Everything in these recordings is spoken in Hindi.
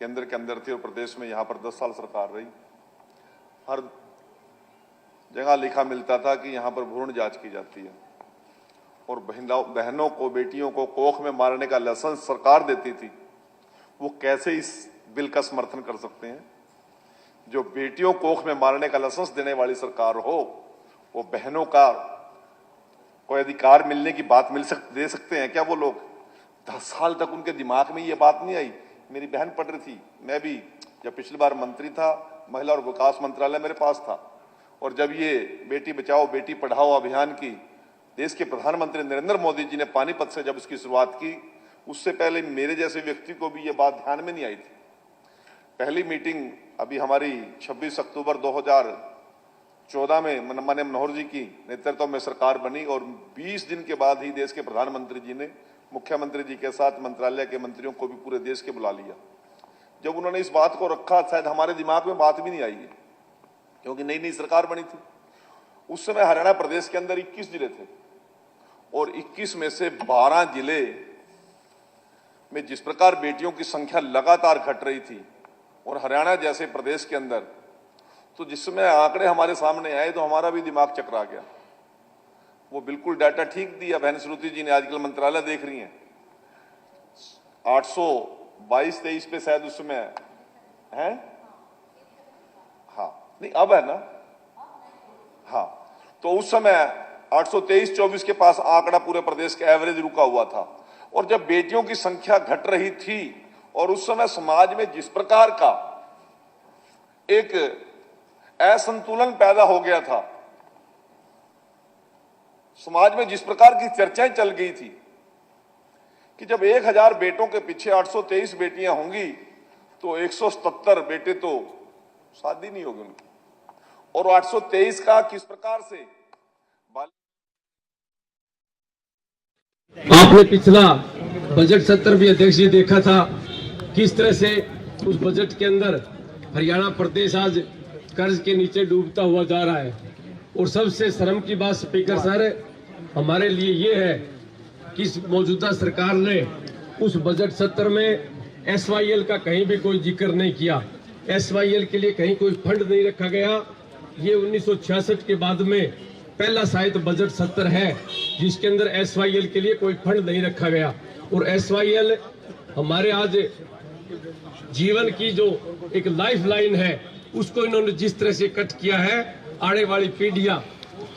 केंद्र के अंदर थी और प्रदेश में यहाँ पर 10 साल सरकार रही। हर जगह लिखा मिलता था कि यहाँ पर भ्रूण जांच की जाती है और बहनों को, बेटियों को कोख में मारने का लाइसेंस सरकार देती थी। वो कैसे इस बिल का समर्थन कर सकते हैं? जो बेटियों कोख में मारने का लाइसेंस देने वाली सरकार हो, वो बहनों का कोई अधिकार मिलने की बात दे सकते हैं क्या वो लोग? 10 साल तक उनके दिमाग में ये बात नहीं आई। मेरी बहन पढ़ रही थी, मैं भी जब पिछली बार मंत्री था, महिला और विकास मंत्रालय मेरे पास था, और जब ये बेटी बचाओ बेटी पढ़ाओ अभियान की देश के प्रधानमंत्री नरेंद्र मोदी जी ने पानीपत से जब इसकी शुरुआत की, उससे पहले मेरे जैसे व्यक्ति को भी ये बात ध्यान में नहीं आई थी। पहली मीटिंग अभी हमारी 26 अक्टूबर 2014 में माननीय मनोहर जी की नेतृत्व में सरकार बनी और 20 दिन के बाद ही देश के प्रधानमंत्री जी ने मुख्यमंत्री जी के साथ मंत्रालय के मंत्रियों को भी पूरे देश के बुला लिया। जब उन्होंने इस बात को रखा, शायद हमारे दिमाग में बात भी नहीं आई है, क्योंकि नई नई सरकार बनी थी। उस समय हरियाणा प्रदेश के अंदर 21 जिले थे और 21 में से 12 जिले में जिस प्रकार बेटियों की संख्या लगातार घट रही थी और हरियाणा जैसे प्रदेश के अंदर, तो जिस समय आंकड़े हमारे सामने आए तो हमारा भी दिमाग चकरा गया। वो बिल्कुल डाटा ठीक दिया बहन श्रुति जी ने, आजकल मंत्रालय देख रही हैं। 822-23 पे शायद उस समय है, हाँ नहीं अब है ना, हाँ तो उस समय 823-24 के पास आंकड़ा पूरे प्रदेश का एवरेज रुका हुआ था। और जब बेटियों की संख्या घट रही थी और उस समय समाज में जिस प्रकार का एक असंतुलन पैदा हो गया था, समाज में जिस प्रकार की चर्चाएं चल गई थी कि जब 1000 बेटों के पीछे 823 बेटियां होंगी तो 177 बेटे तो शादी नहीं होगी उनकी, और 823 का किस प्रकार से आपने पिछला बजट सत्र भी अध्यक्ष जी देखा था, किस तरह से उस बजट के अंदर हरियाणा प्रदेश आज कर्ज के नीचे डूबता हुआ जा रहा है। और सबसे शर्म की बात स्पीकर सर हमारे लिए ये है कि मौजूदा सरकार ने उस बजट सत्र में एसवाईएल का कहीं भी कोई जिक्र नहीं किया। एसवाईएल के लिए कहीं कोई फंड नहीं रखा गया। ये 1966 के बाद में पहला शायद बजट सत्र है जिसके अंदर एसवाईएल के लिए कोई फंड नहीं रखा गया। और एसवाईएल हमारे आज जीवन की जो एक लाइफ लाइन है उसको इन्होंने जिस तरह से कट किया है, आने वाली पीढ़ियां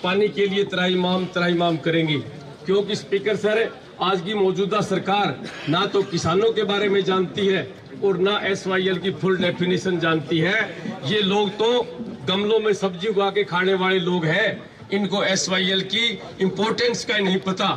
पानी के लिए त्राहिमाम करेंगी। क्योंकि स्पीकर सर आज की मौजूदा सरकार ना तो किसानों के बारे में जानती है और ना एसवाईएल की फुल डेफिनेशन जानती है। ये लोग तो गमलों में सब्जी उगा के खाने वाले लोग हैं, इनको एसवाईएल की इंपॉर्टेंस का नहीं पता।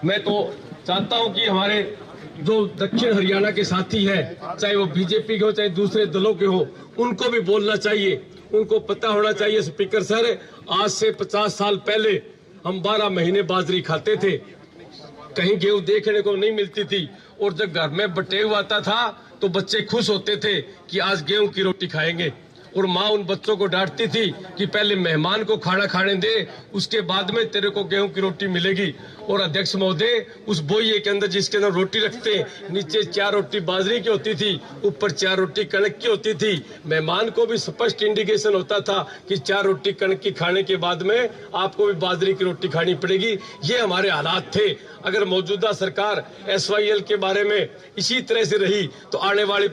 मैं तो चाहता हूं कि हमारे जो दक्षिण हरियाणा के साथी हैं, चाहे वो बीजेपी के हो चाहे दूसरे दलों के हो, उनको भी बोलना चाहिए, उनको पता होना चाहिए स्पीकर सर, आज से 50 साल पहले हम 12 महीने बाजरी खाते थे, कहीं गेहूं देखने को नहीं मिलती थी। और जब घर में बटेव आता था तो बच्चे खुश होते थे कि आज गेहूं की रोटी खाएंगे, और माँ उन बच्चों को डांटती थी कि पहले मेहमान को खाना खाने दे, उसके बाद में तेरे को गेहूं की रोटी मिलेगी। और अध्यक्ष महोदय, उस बोइये के अंदर जिसके अंदर रोटी रखते, नीचे 4 रोटी बाजरे की होती थी, ऊपर 4 रोटी कणक की होती थी। मेहमान को भी स्पष्ट इंडिकेशन होता था कि 4 रोटी कणक की खाने के बाद में आपको भी बाजरे की रोटी खानी पड़ेगी। ये हमारे हालात थे। अगर मौजूदा सरकार एसवाईएल के बारे में इसी तरह से रही तो आने वाली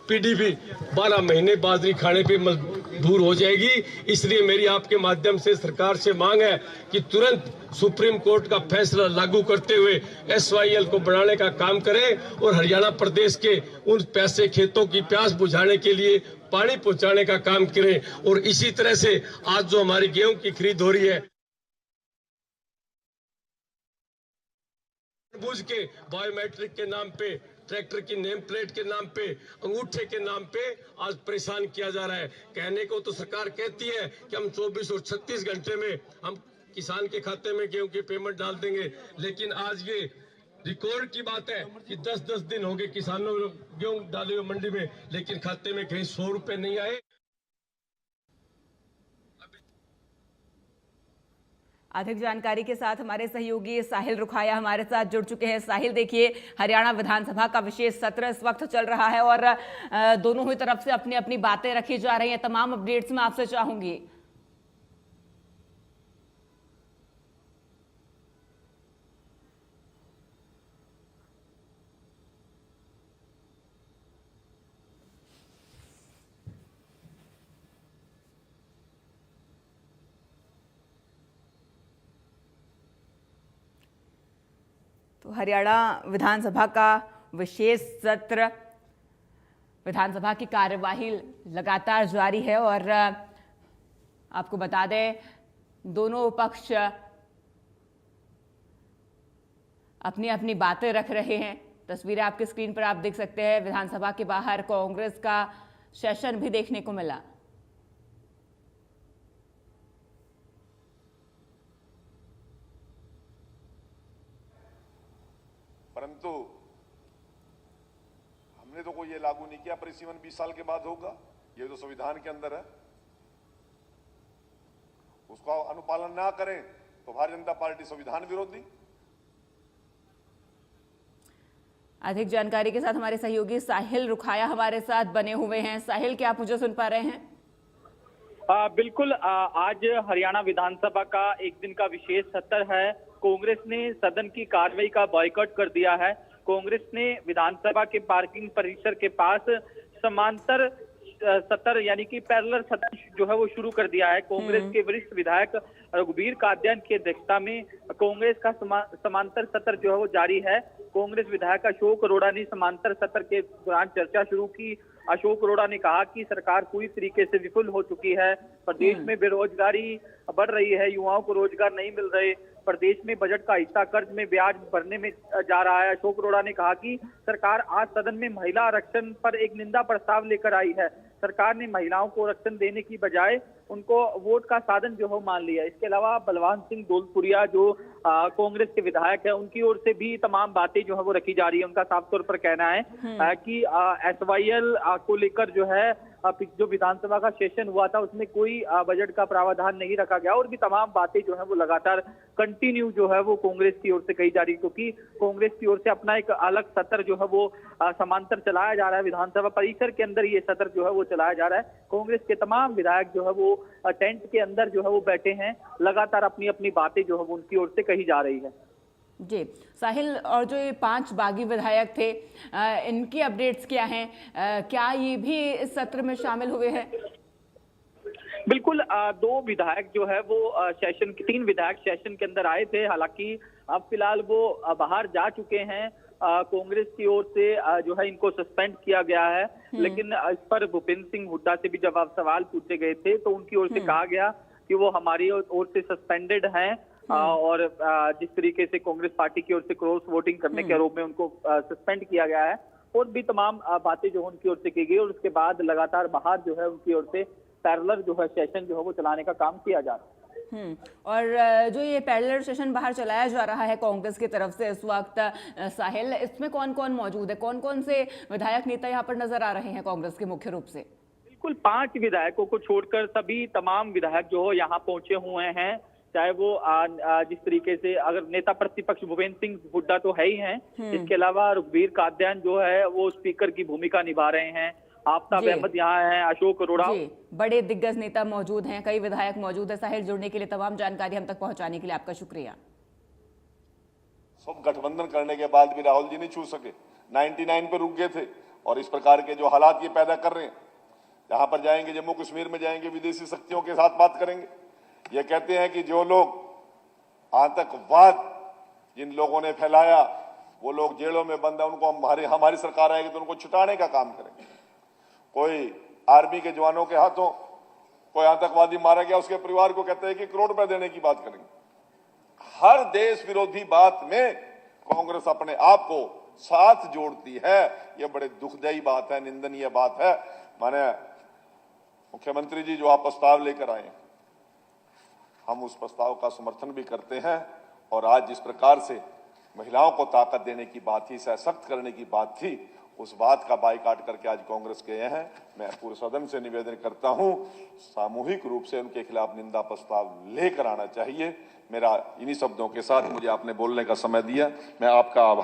पीढ़ी भी 12 महीने बाजरी खाने पे मजबूर हो जाएगी। इसलिए मेरी आपके माध्यम से सरकार से मांग है कि तुरंत सुप्रीम कोर्ट का फैसला लागू करते हुए एसवाईएल को बढ़ाने का काम करें और हरियाणा प्रदेश के उन पैसे खेतों की प्यास बुझाने के लिए पानी पहुंचाने का काम करें। और इसी तरह से आज जो हमारी गेहूं की खरीद हो रही है, बूझ के बायोमेट्रिक के नाम पे, ट्रैक्टर की नेम प्लेट के नाम पे, अंगूठे के नाम पे आज परेशान किया जा रहा है। कहने को तो सरकार कहती है कि हम 24 और 36 घंटे में हम किसान के खाते में गेहूं की पेमेंट डाल देंगे, लेकिन आज ये रिकॉर्ड की बात है कि 10-10 दिन हो गए किसानों ने गेहूं डाले हुए मंडी में, लेकिन खाते में कहीं 100 रुपए नहीं आए। अधिक जानकारी के साथ हमारे सहयोगी साहिल रुखाया हमारे साथ जुड़ चुके हैं। साहिल, देखिए, हरियाणा विधानसभा का विशेष सत्र इस वक्त चल रहा है और दोनों ही तरफ से अपनी अपनी बातें रखी जा रही हैं। तमाम अपडेट्स मैं आपसे चाहूंगी। तो हरियाणा विधानसभा का विशेष सत्र, विधानसभा की कार्यवाही लगातार जारी है और आपको बता दें, दोनों पक्ष अपनी अपनी बातें रख रहे हैं। तस्वीरें आपके स्क्रीन पर आप देख सकते हैं। विधानसभा के बाहर कांग्रेस का सेशन भी देखने को मिला। परंतु हमने तो कोई ये लागू नहीं किया परिसीमन 20 साल के बाद होगा, ये तो संविधान के अंदर है। उसका अनुपालन ना करें तो भारतीय जनता पार्टी संविधान विरोधी। अधिक जानकारी के साथ हमारे सहयोगी साहिल रुखाया हमारे साथ बने हुए हैं। साहिल, क्या आप मुझे सुन पा रहे हैं? बिल्कुल। आज हरियाणा विधानसभा का एक दिन का विशेष सत्र है। कांग्रेस ने सदन की कार्रवाई का बॉयकॉट कर दिया है। कांग्रेस ने विधानसभा के पार्किंग परिसर के पास समांतर सत्र यानी कि पैरेलल सत्र जो है वो शुरू कर दिया है। कांग्रेस के वरिष्ठ विधायक रघुबीर कादियान की अध्यक्षता में कांग्रेस का समांतर सत्र जो है वो जारी है। कांग्रेस विधायक अशोक अरोड़ा ने समांतर सत्र के दौरान चर्चा शुरू की। अशोक अरोड़ा ने कहा कि सरकार पूरी तरीके से विफल हो चुकी है। प्रदेश में बेरोजगारी बढ़ रही है, युवाओं को रोजगार नहीं मिल रहे, प्रदेश में बजट का हिस्सा कर्ज में ब्याज भरने में जा रहा है। अशोक अरोड़ा ने कहा कि सरकार आज सदन में महिला आरक्षण पर एक निंदा प्रस्ताव लेकर आई है। सरकार ने महिलाओं को आरक्षण देने की बजाय उनको वोट का साधन जो है मान लिया। इसके अलावा बलवान सिंह धौलपुरिया जो कांग्रेस के विधायक है, उनकी ओर से भी तमाम बातें जो है वो रखी जा रही है। उनका साफ तौर पर कहना है कि SYL को लेकर जो है जो विधानसभा का सेशन हुआ था उसमें कोई बजट का प्रावधान नहीं रखा गया और भी तमाम बातें जो है वो लगातार कंटिन्यू जो है वो कांग्रेस की ओर से कही जा रही है, क्योंकि कांग्रेस की ओर से अपना एक अलग सत्र जो है वो समांतर चलाया जा रहा है। विधानसभा परिसर के अंदर ये सत्र जो है वो चलाया जा रहा है। कांग्रेस के तमाम विधायक जो है वो टेंट के अंदर जो है वो बैठे हैं, लगातार अपनी अपनी बातें जो है वो उनकी ओर से कही जा रही है। जी साहिल, और जो ये 5 बागी विधायक थे, इनकी अपडेट्स क्या हैं? क्या ये भी इस सत्र में शामिल हुए हैं? बिल्कुल। 2 विधायक जो है वो सेशन, 3 विधायक सेशन के अंदर आए थे। हालांकि अब फिलहाल वो बाहर जा चुके हैं। कांग्रेस की ओर से जो है इनको सस्पेंड किया गया है, लेकिन इस पर भूपेंद्र सिंह हुड्डा से भी जब सवाल पूछे गए थे तो उनकी ओर से कहा गया कि वो हमारी ओर से सस्पेंडेड हैं और जिस तरीके से कांग्रेस पार्टी की ओर से क्रॉस वोटिंग करने के आरोप में उनको सस्पेंड किया गया है। और भी तमाम बातें जो उनकी ओर से की गई और उसके बाद लगातार बाहर जो है उनकी ओर से पैरेलल जो है सेशन जो है वो चलाने का काम किया जा रहा है। और जो ये पैरेलल सेशन बाहर चलाया जा रहा है कांग्रेस की तरफ से इस वक्त, साहिल, इसमें कौन कौन मौजूद है? कौन कौन से विधायक नेता यहाँ पर नजर आ रहे हैं कांग्रेस के मुख्य रूप से? बिल्कुल 5 विधायकों को छोड़कर सभी तमाम विधायक जो यहाँ पहुंचे हुए हैं। चाहे वो जिस तरीके से अगर नेता प्रतिपक्ष भूपेंद्र सिंह हुड्डा तो है ही हैं, इसके अलावा रघुबीर कादियान जो है वो स्पीकर की भूमिका निभा रहे हैं। आफ्ताब अहमद यहाँ हैं, अशोक अरोड़ा, बड़े दिग्गज नेता मौजूद हैं, कई विधायक मौजूद है। साहिल, जुड़ने के लिए, तमाम जानकारी हम तक पहुंचाने के लिए आपका शुक्रिया। सब गठबंधन करने के बाद भी राहुल जी नहीं छू सके, 99 पे रुक गए थे और इस प्रकार के जो हालात ये पैदा कर रहे हैं, जहां पर जाएंगे जम्मू कश्मीर में जाएंगे, विदेशी शक्तियों के साथ बात करेंगे। ये कहते हैं कि जो लोग आतंकवाद जिन लोगों ने फैलाया वो लोग जेलों में बंद है, उनको हमारी सरकार आएगी तो उनको छुटाने का काम करेंगे। कोई आर्मी के जवानों के हाथों कोई आतंकवादी मारा गया, उसके परिवार को कहते हैं कि करोड़ रुपए देने की बात करेंगे। हर देश विरोधी बात में कांग्रेस अपने आप को साथ जोड़ती है। यह बड़े दुखदायी बात है, निंदनीय बात है। माने मुख्यमंत्री जी जो आप प्रस्ताव लेकर आए, हम उस प्रस्ताव का समर्थन भी करते हैं और आज जिस प्रकार से महिलाओं को ताकत देने की बात थी, सशक्त करने की बात थी, उस बात का बाइकाट करके आज कांग्रेस गए हैं। मैं पूरे सदन से निवेदन करता हूं, सामूहिक रूप से उनके खिलाफ निंदा प्रस्ताव लेकर आना चाहिए। मेरा इन्हीं शब्दों के साथ मुझे आपने बोलने का समय दिया। मैं आपका आभार